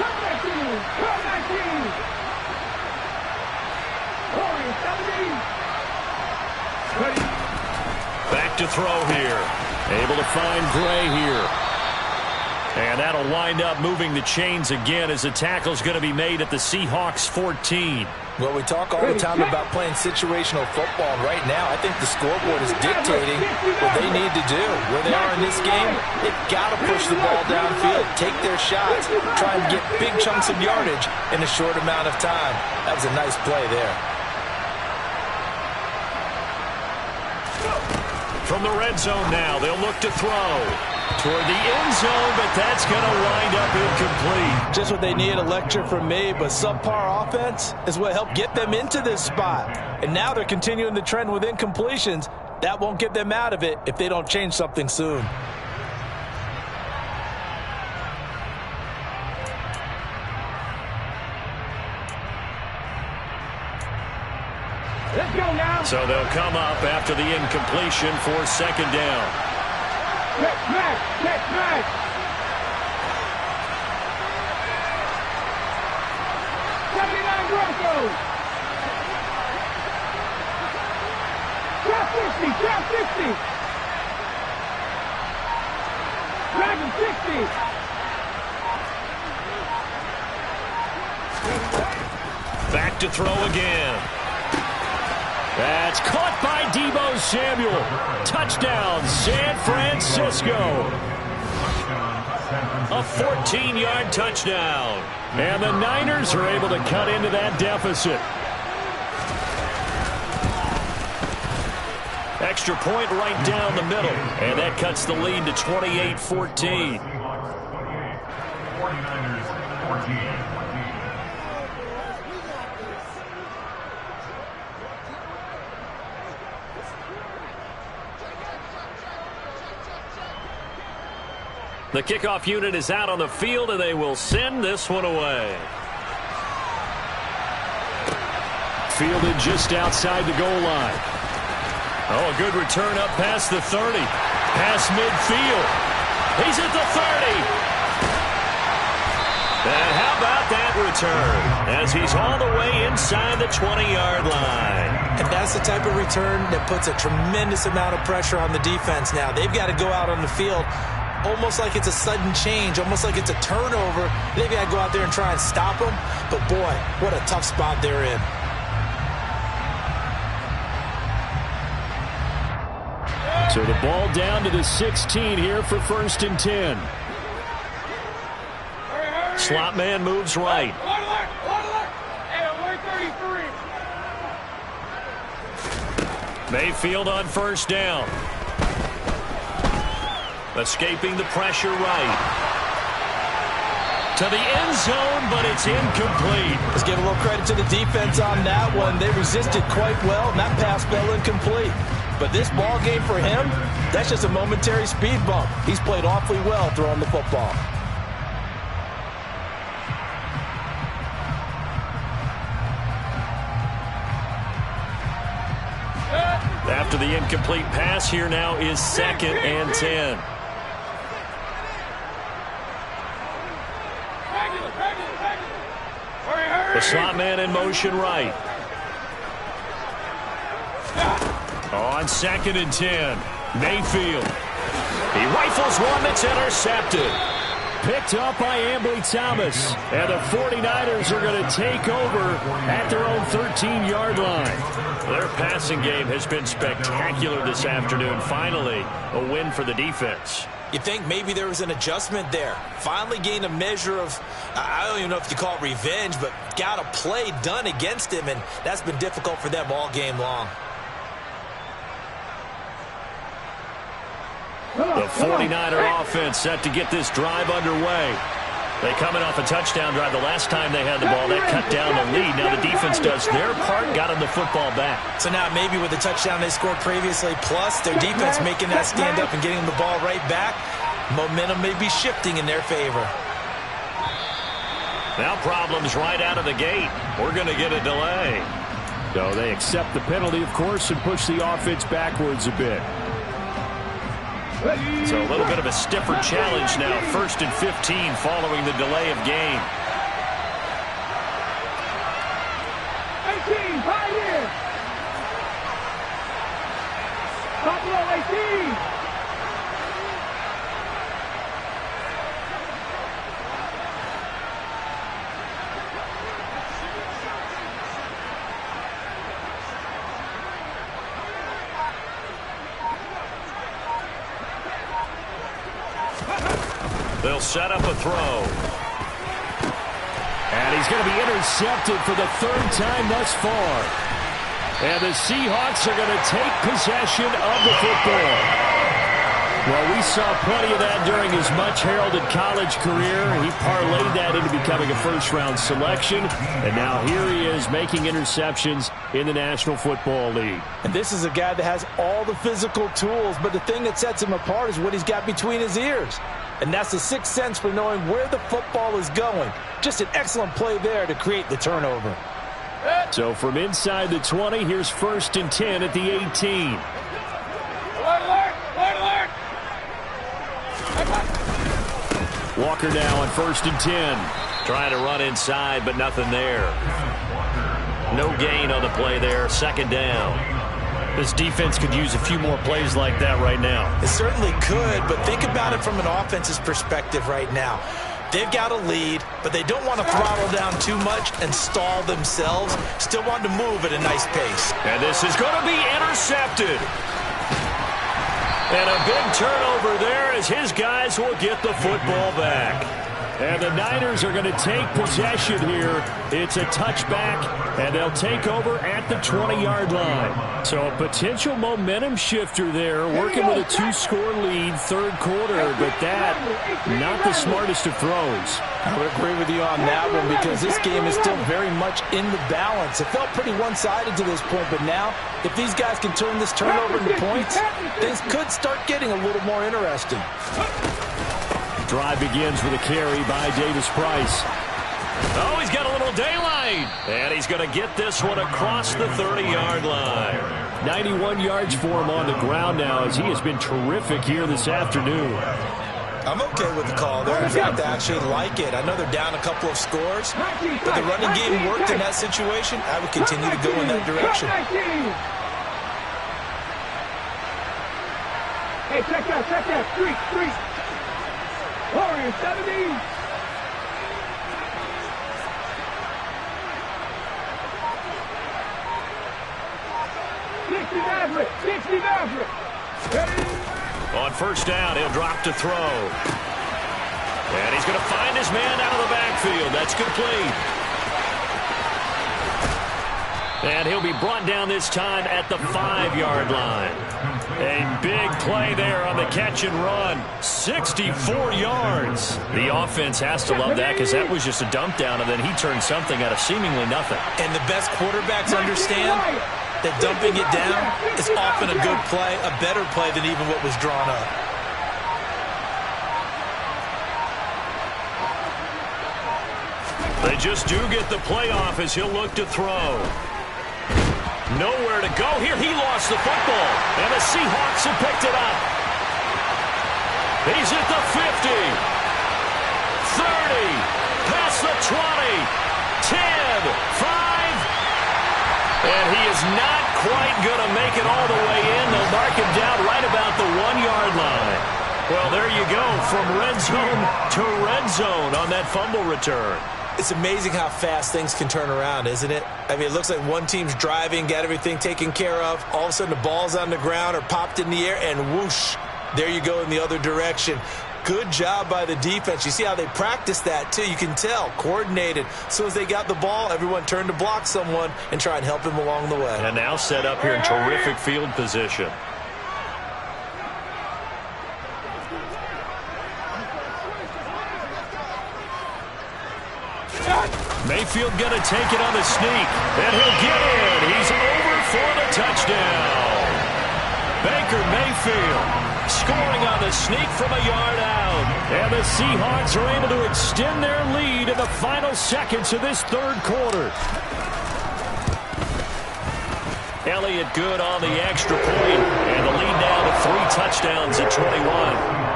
Back to throw here. Able to find Gray here. And that'll wind up moving the chains again as the tackle's going to be made at the Seahawks 14. Well, we talk all the time about playing situational football. And right now, I think the scoreboard is dictating what they need to do. Where they are in this game, they've got to push the ball downfield, take their shots, try and get big chunks of yardage in a short amount of time. That was a nice play there. From the red zone now, they'll look to throw toward the end zone, but that's going to wind up incomplete. Just what they need, a lecture from me, but subpar offense is what helped get them into this spot. And now they're continuing the trend with incompletions. That won't get them out of it if they don't change something soon. Let's go now. So they'll come up after the incompletion for 2nd down. Check smash. Check smash. Broncos. Drop 60. Drop 60. Dragon 60. Back to throw again. That's caught by Deebo Samuel. Touchdown, San Francisco. A 14-yard touchdown. And the Niners are able to cut into that deficit. Extra point right down the middle. And that cuts the lead to 28-14. 49ers 14. The kickoff unit is out on the field, and they will send this one away. Fielded just outside the goal line. Oh, a good return up past the 30. Past midfield. He's at the 30. And how about that return? As he's all the way inside the 20-yard line. And that's the type of return that puts a tremendous amount of pressure on the defense now. They've got to go out on the field almost like it's a sudden change, almost like it's a turnover. They've got to go out there and try and stop them. But, boy, what a tough spot they're in. So the ball down to the 16 here for 1st and 10. Slot man moves right. Mayfield on 1st down. Escaping the pressure right. To the end zone, but it's incomplete. Let's give a little credit to the defense on that one. They resisted quite well, and that pass fell incomplete. But this ball game for him, that's just a momentary speed bump. He's played awfully well throwing the football. After the incomplete pass, here now is 2nd and 10. The slot man in motion right. On 2nd and 10, Mayfield. He rifles one that's intercepted. Picked up by Ambly Thomas. And the 49ers are going to take over at their own 13-yard line. Their passing game has been spectacular this afternoon. Finally, a win for the defense. You think maybe there was an adjustment there. Finally gained a measure of, I don't even know if you call it revenge, but got a play done against him, and that's been difficult for them all game long. The 49er offense set to get this drive underway. They coming off a touchdown drive the last time they had the ball. That cut down the lead. Now the defense does their part, got them the football back. So now maybe with the touchdown they scored previously, plus their defense making that stand up and getting the ball right back, momentum may be shifting in their favor. Now problems right out of the gate. We're going to get a delay. So they accept the penalty, of course, and push the offense backwards a bit. So a little bit of a stiffer challenge now. 1st and 15 following the delay of game. 18, Pioneer! Buffalo 18! They'll set up a throw. And he's going to be intercepted for the 3rd time thus far. And the Seahawks are going to take possession of the football. Well, we saw plenty of that during his much-heralded college career. He parlayed that into becoming a first-round selection. And now here he is making interceptions in the National Football League. And this is a guy that has all the physical tools, but the thing that sets him apart is what he's got between his ears. And that's the sixth sense for knowing where the football is going. Just an excellent play there to create the turnover. So from inside the 20, here's 1st and 10 at the 18. Alert, alert, alert, alert! Walker now on 1st and 10. Trying to run inside, but nothing there. No gain on the play there. 2nd down. This defense could use a few more plays like that right now. It certainly could, but think about it from an offense's perspective right now. They've got a lead, but they don't want to throttle down too much and stall themselves. Still want to move at a nice pace. And this is going to be intercepted. And a big turnover there as his guys will get the football back. And the Niners are going to take possession here. It's a touchback, and they'll take over at the 20-yard line. So a potential momentum shifter there, working with a 2-score lead, 3rd quarter, but that, not the smartest of throws. I would agree with you on that one because this game is still very much in the balance. It felt pretty one-sided to this point, but now, if these guys can turn this turnover into points, things could start getting a little more interesting. Drive begins with a carry by Davis Price. Oh, he's got a little daylight. And he's going to get this one across the 30-yard line. 91 yards for him on the ground now as he has been terrific here this afternoon. I'm okay with the call there. In fact, I actually like it. I know they're down a couple of scores, but the running game worked in that situation. I would continue to go in that direction. Hey, check that. Street. Warriors 70. Sixty Maverick. On 1st down, he'll drop to throw. And he's going to find his man out of the backfield. That's complete. And he'll be brought down this time at the 5-yard line. A big play there on the catch and run. 64 yards. The offense has to love that because that was just a dump down, and then he turned something out of seemingly nothing. And the best quarterbacks understand that dumping it down is often a good play, a better play than even what was drawn up. They just do get the playoff as he'll look to throw. Nowhere to go here. He lost the football, and the Seahawks have picked it up. He's at the 50, 30, past the 20, 10, 5, and he is not quite going to make it all the way in. They'll mark him down right about the 1-yard line. Well, there you go, from red zone to red zone on that fumble return. It's amazing how fast things can turn around, isn't it? I mean, it looks like one team's driving, got everything taken care of. All of a sudden, the ball's on the ground or popped in the air, and whoosh, there you go in the other direction. Good job by the defense. You see how they practice that, too. You can tell, coordinated. As soon as they got the ball, everyone turned to block someone and try and help him along the way. And now set up here in terrific field position. Mayfield going to take it on the sneak, and he'll get in. He's over for the touchdown. Baker Mayfield scoring on the sneak from a yard out. And the Seahawks are able to extend their lead in the final seconds of this third quarter. Elliott good on the extra point, and the lead now to 3 touchdowns at 21.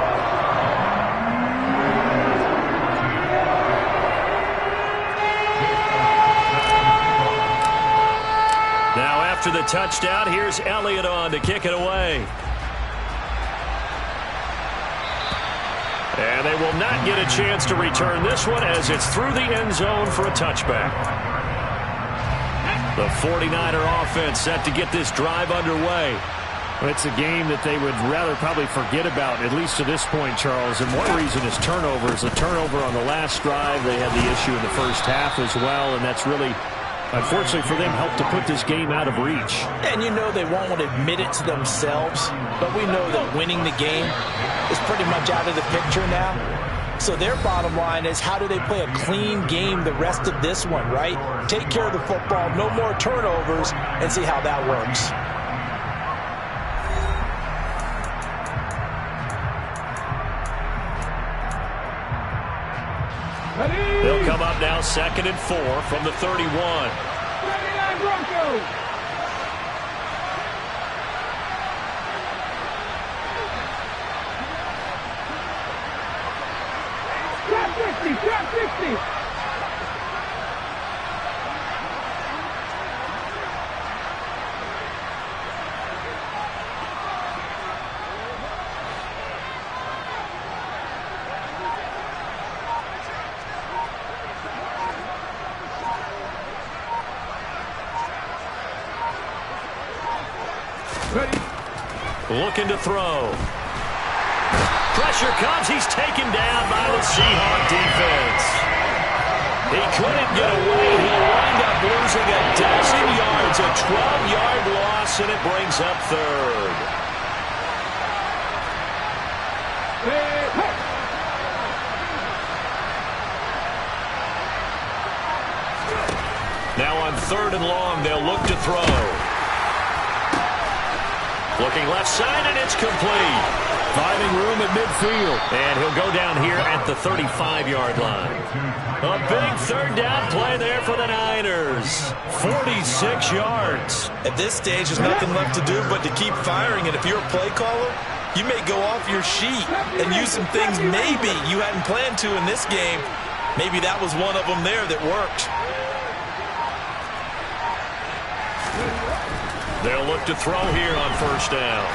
After the touchdown, here's Elliott on to kick it away. And they will not get a chance to return this one as it's through the end zone for a touchback. The 49er offense set to get this drive underway. Well, it's a game that they would rather probably forget about, at least to this point, Charles. And one reason is turnovers. A turnover on the last drive. They had the issue in the first half as well, and that's really, unfortunately for them, helped to put this game out of reach. And you know they won't admit it to themselves, but we know that winning the game is pretty much out of the picture now. So their bottom line is, how do they play a clean game the rest of this one, right? Take care of the football, no more turnovers, and see how that works. They'll come up now 2nd and 4 from the 31. 39 Broncos. Trap 60. Looking to throw. Pressure comes. He's taken down by the Seahawks defense. He couldn't get away. He'll wind up losing a dozen yards. A 12-yard loss, and it brings up 3rd. Now on 3rd and long, they'll look to throw. Looking left side, and it's complete. Finding room at midfield. And he'll go down here at the 35-yard line. A big 3rd down play there for the Niners. 46 yards. At this stage, there's nothing left to do but to keep firing. And if you're a play caller, you may go off your sheet and use some things maybe you hadn't planned to in this game. Maybe that was one of them there that worked. They'll look to throw here on 1st down.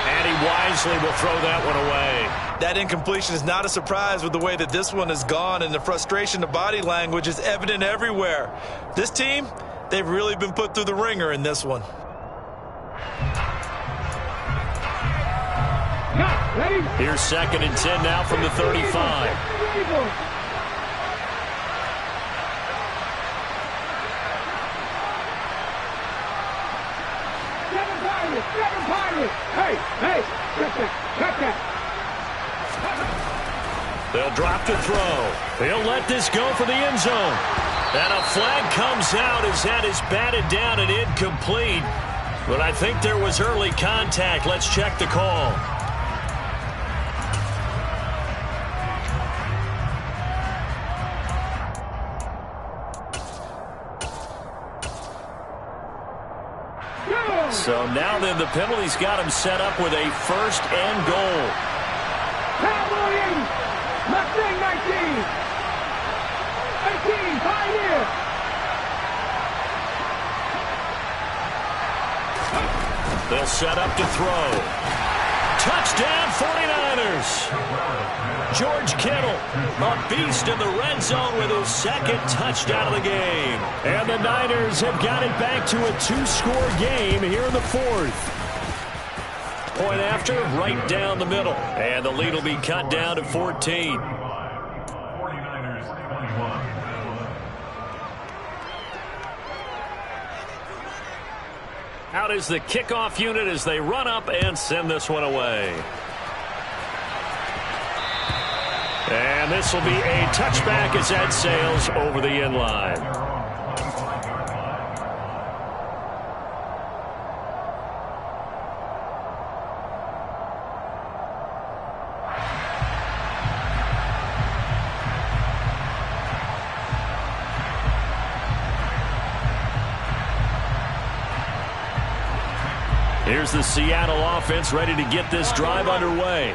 And he wisely will throw that one away. That incompletion is not a surprise with the way that this one has gone, and the frustration, the body language is evident everywhere. This team, they've really been put through the ringer in this one. Here's 2nd and 10 now from the 35. Hey, check that. They'll drop to throw. He'll let this go for the end zone. And a flag comes out as that is batted down and incomplete. But I think there was early contact. Let's check the call. So now then the penalty's got him set up with a 1st and goal. Williams, Mustang 19. 18, Pioneer. They'll set up to throw. Touchdown 49ers. George Kittle, a beast in the red zone with his 2nd touchdown of the game. And the Niners have got it back to a 2-score game here in the 4th. Point after, right down the middle. And the lead will be cut down to 14. Out is the kickoff unit as they run up and send this one away. And this will be a touchback as that sails over the end line. Here's the Seattle offense ready to get this drive underway.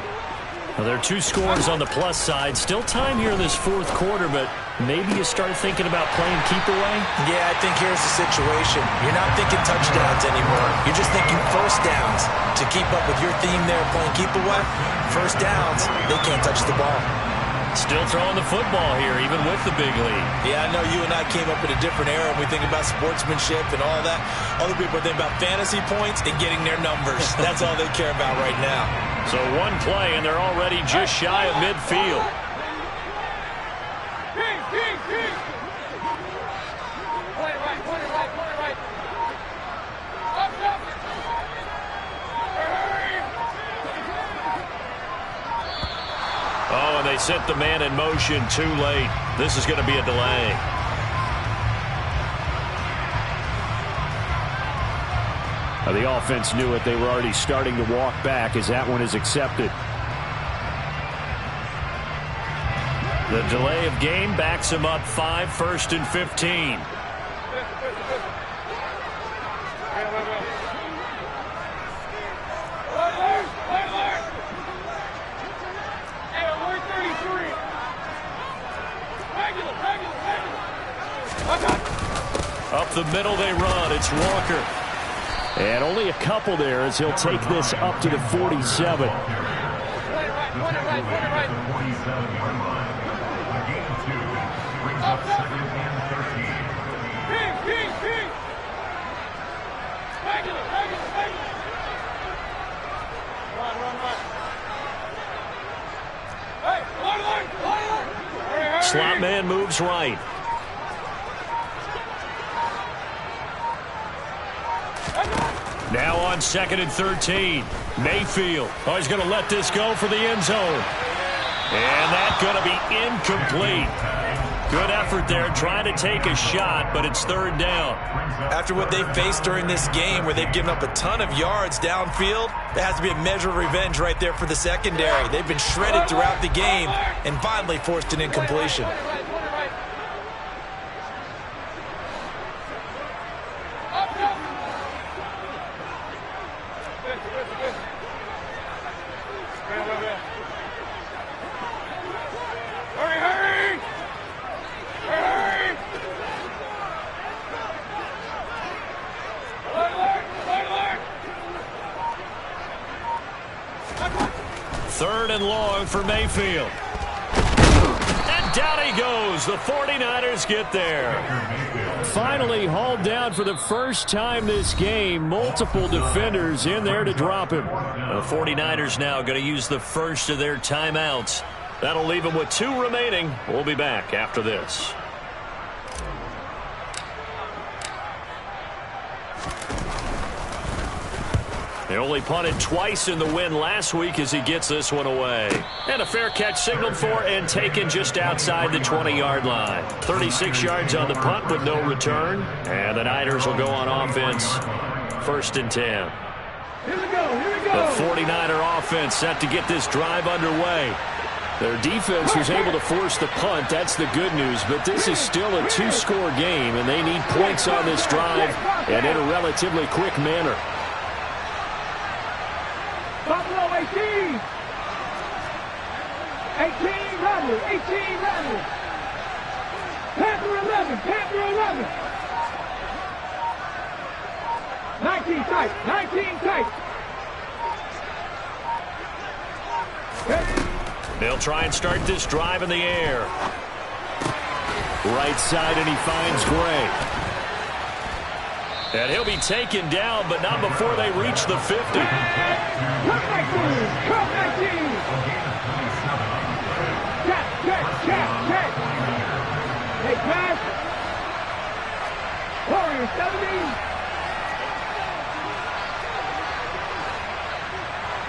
Well, there are 2 scores on the plus side. Still time here in this fourth quarter, but maybe you start thinking about playing keep away? Yeah, I think here's the situation. You're not thinking touchdowns anymore. You're just thinking first downs. To keep up with your theme there, playing keep away, first downs, they can't touch the ball. Still throwing the football here, even with the big lead. Yeah, I know you and I came up in a different era and we think about sportsmanship and all that. Other people think about fantasy points and getting their numbers. That's all they care about right now. So one play, and they're already just shy of midfield. Oh, and they set the man in motion too late. This is going to be a delay. The offense knew it. They were already starting to walk back as that one is accepted. The delay of game backs him up 5, 1st and 15. Up the middle they run. It's Walker. And only a couple there as he'll take this up to the 47. Slot man moves right. Now on 2nd and 13. Mayfield. Oh, he's going to let this go for the end zone. And that's going to be incomplete. Good effort there, trying to take a shot, but it's 3rd down. After what they've faced during this game where they've given up a ton of yards downfield, there has to be a measure of revenge right there for the secondary. They've been shredded throughout the game and finally forced an incompletion. For Mayfield. And down he goes. The 49ers get there. Finally hauled down for the first time this game. Multiple defenders in there to drop him. The 49ers now going to use the first of their timeouts. That'll leave them with 2 remaining. We'll be back after this. They only punted twice in the win last week as he gets this one away. And a fair catch signaled for and taken just outside the 20-yard line. 36 yards on the punt with no return. And the Niners will go on offense. 1st and 10. Here we go. The 49er offense set to get this drive underway. Their defense was able to force the punt. That's the good news. But this is still a 2-score game, and they need points on this drive and in a relatively quick manner. Buffalo 18. 18 Rattler. 18 Rattler. Panther 11. Panther 11. 19 tight. 19 tight. They'll try and start this drive in the air. Right side, and he finds Gray. And he'll be taken down, but not before they reach the 50. Come 19. Come 19. Check. Hey, pass. Warriors 70.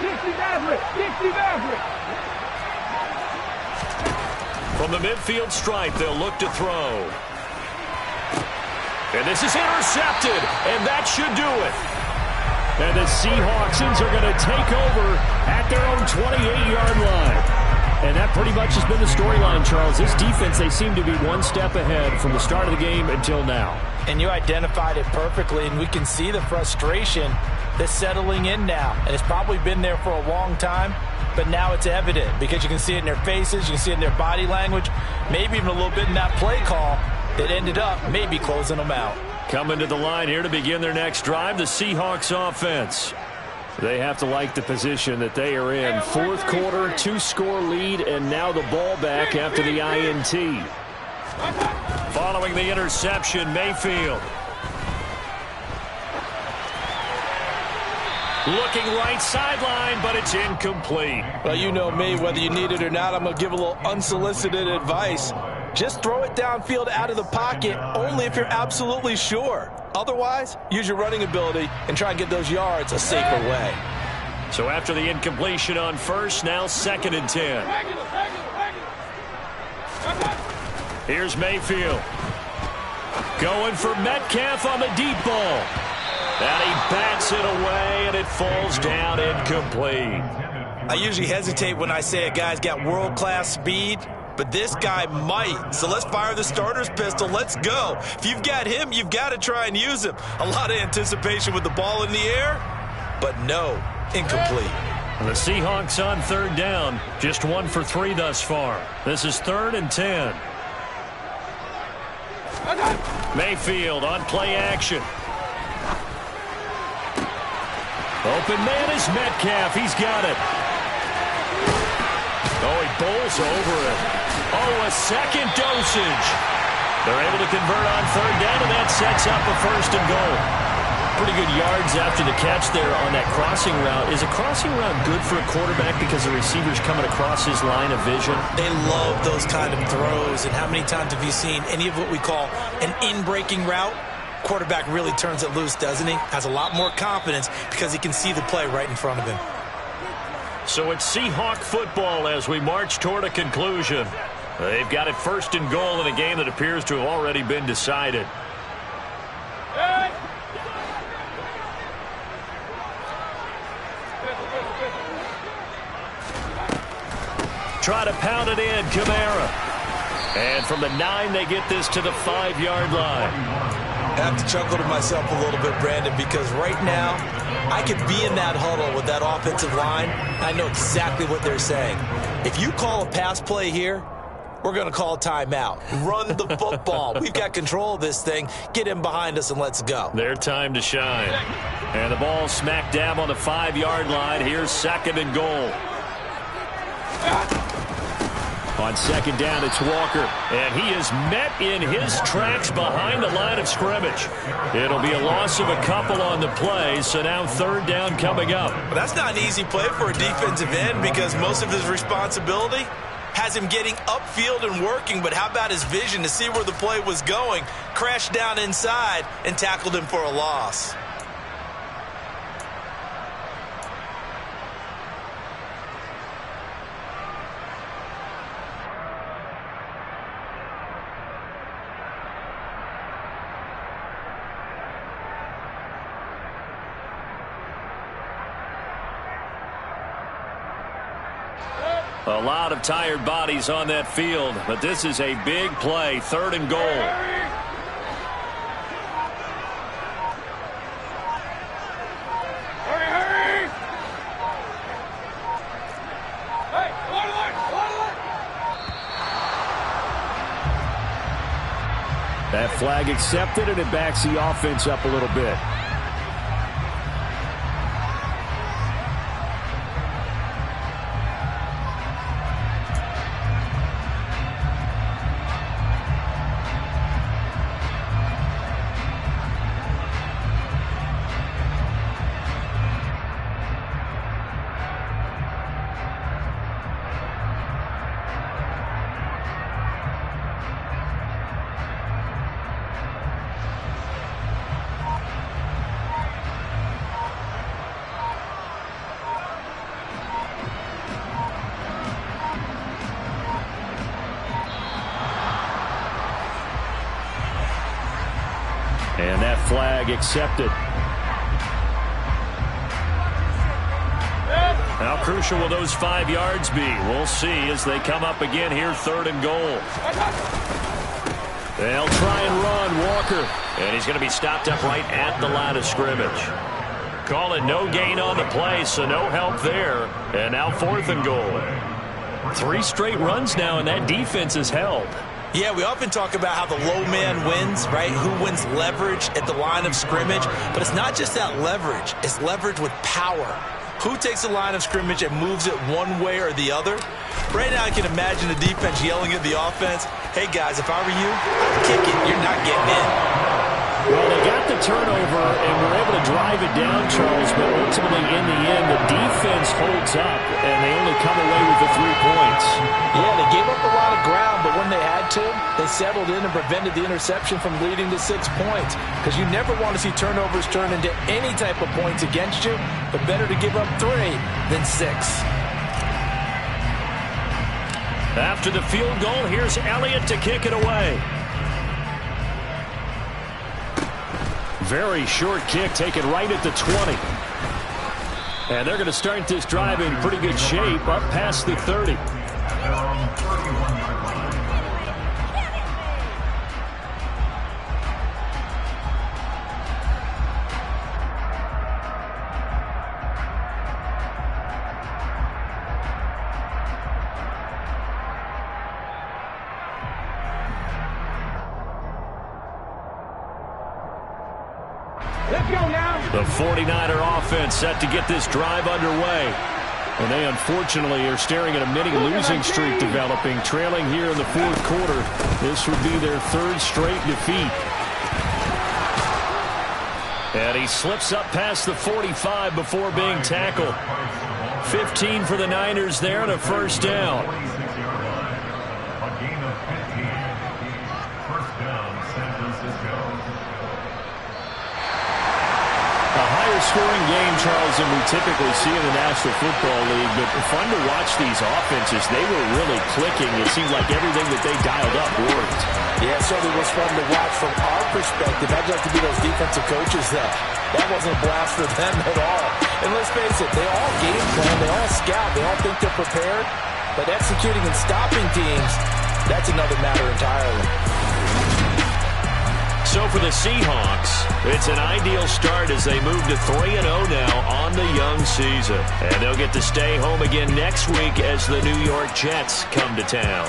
60 Maverick. 60 Maverick. From the midfield stripe, they'll look to throw. And this is intercepted, and that should do it. And the Seahawks are going to take over at their own 28-yard line. And that pretty much has been the storyline, Charles. This defense, they seem to be one step ahead from the start of the game until now. And you identified it perfectly, and we can see the frustration that's settling in now. And it's probably been there for a long time, but now it's evident because you can see it in their faces, you can see it in their body language, maybe even a little bit in that play call that ended up maybe closing them out. Coming to the line here to begin their next drive, the Seahawks offense. They have to like the position that they are in. Fourth quarter, 2-score lead, and now the ball back after the INT. Following the interception, Mayfield. Looking right sideline, but it's incomplete. Well, you know me, whether you need it or not, I'm going to give a little unsolicited advice. Just throw it downfield out of the pocket only if you're absolutely sure. Otherwise, use your running ability and try and get those yards a safer way. So after the incompletion on first, now 2nd and 10. Here's Mayfield. Going for Metcalf on the deep ball. And he bats it away, and it falls down incomplete. I usually hesitate when I say a guy's got world-class speed, but this guy might. So let's fire the starter's pistol. Let's go. If you've got him, you've got to try and use him. A lot of anticipation with the ball in the air, but no, incomplete. And the Seahawks on 3rd down, just 1 for 3 thus far. This is 3rd and 10. Mayfield on play action. Open man is Metcalf. He's got it. Oh, he bowls over it. Oh, a second dosage. They're able to convert on 3rd down, and that sets up a 1st and goal. Pretty good yards after the catch there on that crossing route. Is a crossing route good for a quarterback because the receiver's coming across his line of vision? They love those kind of throws, and how many times have you seen any of what we call an in-breaking route? Quarterback really turns it loose, doesn't he? Has a lot more confidence because he can see the play right in front of him. So it's Seahawk football as we march toward a conclusion. They've got it 1st and goal in a game that appears to have already been decided. Try to pound it in, Kamara. And from the 9, they get this to the 5-yard line. I have to chuckle to myself a little bit, Brandon, because right now I could be in that huddle with that offensive line. I know exactly what they're saying. If you call a pass play here, we're going to call a timeout. Run the football. We've got control of this thing. Get in behind us and let's go. Their time to shine. And the ball smack dab on the 5-yard line. Here's 2nd and goal. On 2nd down, it's Walker, and he is met in his tracks behind the line of scrimmage. It'll be a loss of a couple on the play, so now 3rd down coming up. Well, that's not an easy play for a defensive end because most of his responsibility has him getting upfield and working, but how about his vision to see where the play was going, crashed down inside, and tackled him for a loss. A lot of tired bodies on that field, but this is a big play, 3rd and goal. That flag accepted, and it backs the offense up a little bit. flag accepted. How crucial will those 5 yards be? We'll see as they come up again here, 3rd and goal. They'll try and run Walker. And he's going to be stopped up right at the line of scrimmage. Call it no gain on the play, so no help there. And now 4th and goal. 3 straight runs now, and that defense is held. Yeah, we often talk about how the low man wins, right? Who wins leverage at the line of scrimmage. But it's not just that leverage. It's leverage with power. Who takes the line of scrimmage and moves it one way or the other? Right now I can imagine the defense yelling at the offense, hey guys, if I were you, I'd kick it. You're not getting in. Well, they got the turnover and were able to drive it down, Charles, but ultimately in the end, the defense holds up, and they only come away with the 3 points. Yeah, they gave up a lot of ground, but when they had to, they settled in and prevented the interception from leading to 6 points. Because you never want to see turnovers turn into any type of points against you, but better to give up 3 than 6. After the field goal, here's Elliott to kick it away. Very short kick, taken right at the 20. And they're going to start this drive in pretty good shape, up past the 30. Let's go now. The 49er offense set to get this drive underway. And they unfortunately are staring at a mini losing streak developing, trailing here in the 4th quarter. This would be their 3rd straight defeat. And he slips up past the 45 before being tackled. 15 for the Niners there and a 1st down. Scoring game, Charles, than we typically see in the National Football League, but fun to watch these offenses. They were really clicking. It seemed like everything that they dialed up worked. Yeah, it certainly was fun to watch from our perspective. I'd love to be those defensive coaches that wasn't a blast for them at all. And let's face it, they all game plan, they all scout, they all think they're prepared, but executing and stopping teams, that's another matter entirely. So for the Seahawks, it's an ideal start as they move to 3-0 now on the young season. And they'll get to stay home again next week as the New York Jets come to town.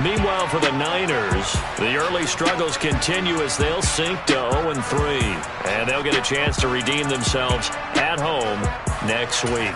Meanwhile, for the Niners, the early struggles continue as they'll sink to 0-3. And they'll get a chance to redeem themselves at home next week.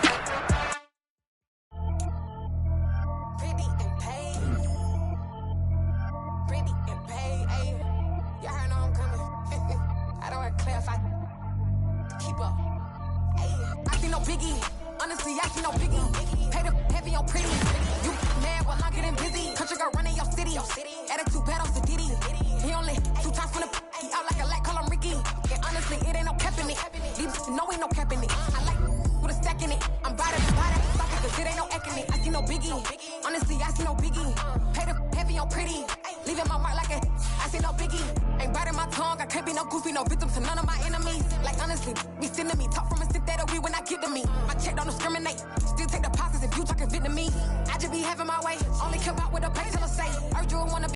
Still take the positives if you talking Vietnamese. I just be having my way. Only come out with a pay till I say, urge you wanna be.